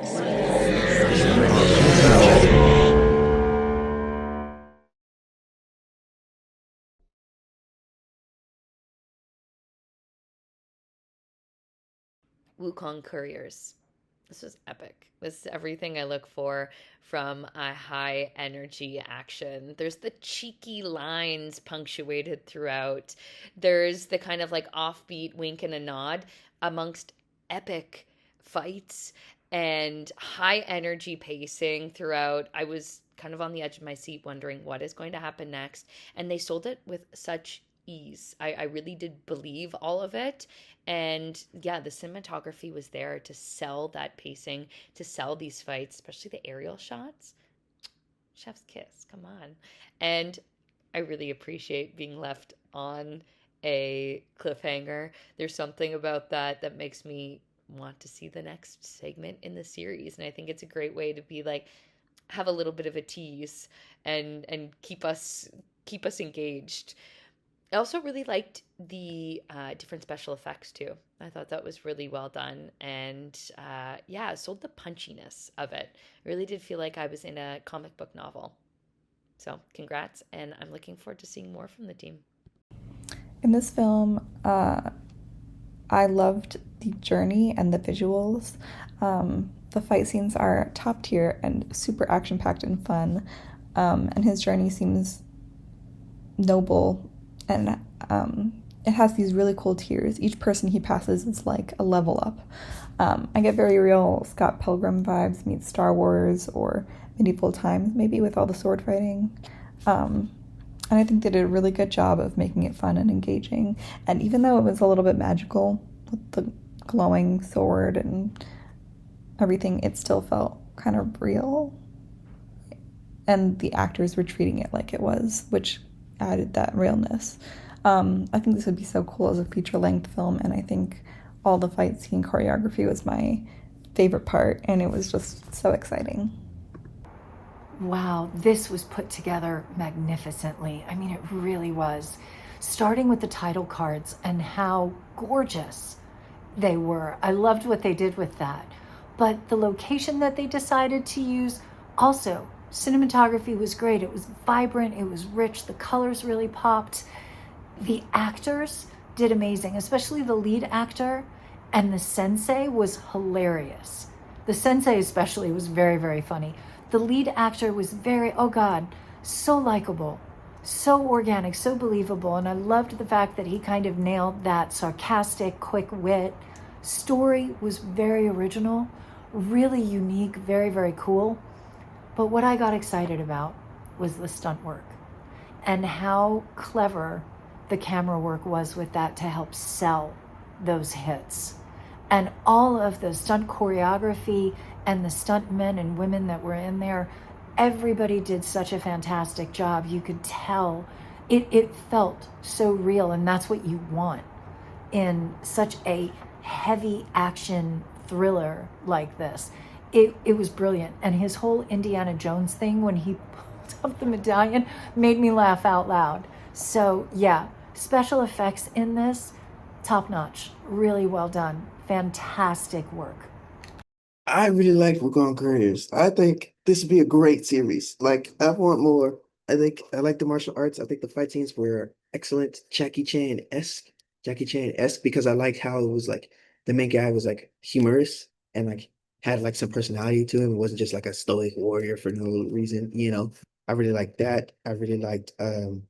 Wukong Couriers. This was epic. This is everything I look for from a high energy action. There's the cheeky lines punctuated throughout. There's the kind of like offbeat wink and a nod amongst epic fights and high energy pacing throughout. I was kind of on the edge of my seat wondering what is going to happen next. And they sold it with such ease. I really did believe all of it. And yeah, the cinematography was there to sell that pacing, to sell these fights, especially the aerial shots. Chef's kiss, come on. And I really appreciate being left on a cliffhanger. There's something about that that makes me want to see the next segment in the series. And I think it's a great way to be like, have a little bit of a tease and keep us engaged. I also really liked the different special effects too. I thought that was really well done, and yeah, it sold the punchiness of it. I really did feel like I was in a comic book novel. So, congrats, and I'm looking forward to seeing more from the team. In this film, I loved the journey and the visuals. The fight scenes are top tier and super action packed and fun. And his journey seems noble, and it has these really cool tiers. Each person he passes is like a level up. I get very real Scott Pilgrim vibes meets Star Wars or medieval times, maybe with all the sword fighting. And I think they did a really good job of making it fun and engaging. And even though it was a little bit magical with the glowing sword and everything, it still felt kind of real. And the actors were treating it like it was, which added that realness. I think this would be so cool as a feature-length film, and I think all the fight scene choreography was my favorite part, and it was just so exciting. Wow, this was put together magnificently. I mean, it really was. Starting with the title cards and how gorgeous they were. I loved what they did with that. But the location that they decided to use, also, cinematography was great. It was vibrant, it was rich, the colors really popped. The actors did amazing, especially the lead actor, and the sensei was hilarious. The sensei especially was very, very funny. The lead actor was very, oh God, so likable, so organic, so believable. And I loved the fact that he kind of nailed that sarcastic, quick wit. Story was very original, really unique, very, very cool. But what I got excited about was the stunt work and how clever the camera work was with that to help sell those hits. And all of the stunt choreography and the stunt men and women that were in there, everybody did such a fantastic job. You could tell it felt so real, and that's what you want in such a heavy action thriller like this. It was brilliant. And his whole Indiana Jones thing when he pulled up the medallion made me laugh out loud. So yeah, special effects in this, top notch, really well done, fantastic work. I really like Wukong Couriers. I think this would be a great series. Like, I want more. I think I like the martial arts. I think the fight scenes were excellent, Jackie Chan-esque, because I like how it was like the main guy was like humorous and like had like some personality to him. It wasn't just like a stoic warrior for no reason. I really liked that. I really liked the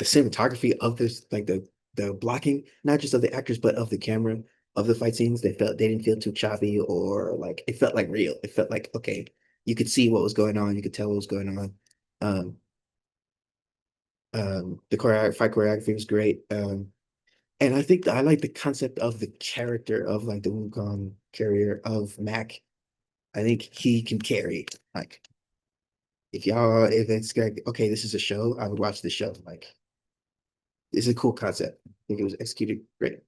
cinematography of this, like the blocking, not just of the actors, but of the camera of the fight scenes. They didn't feel too choppy, or like it felt like real. It felt like okay, you could see what was going on, you could tell what was going on. Um, fight choreography was great. And I think that I like the concept of the character of like the Wukong carrier of Mac. I think he can carry. Like if it's like okay, this is a show, I would watch the show. Like it's a cool concept. I think it was executed great.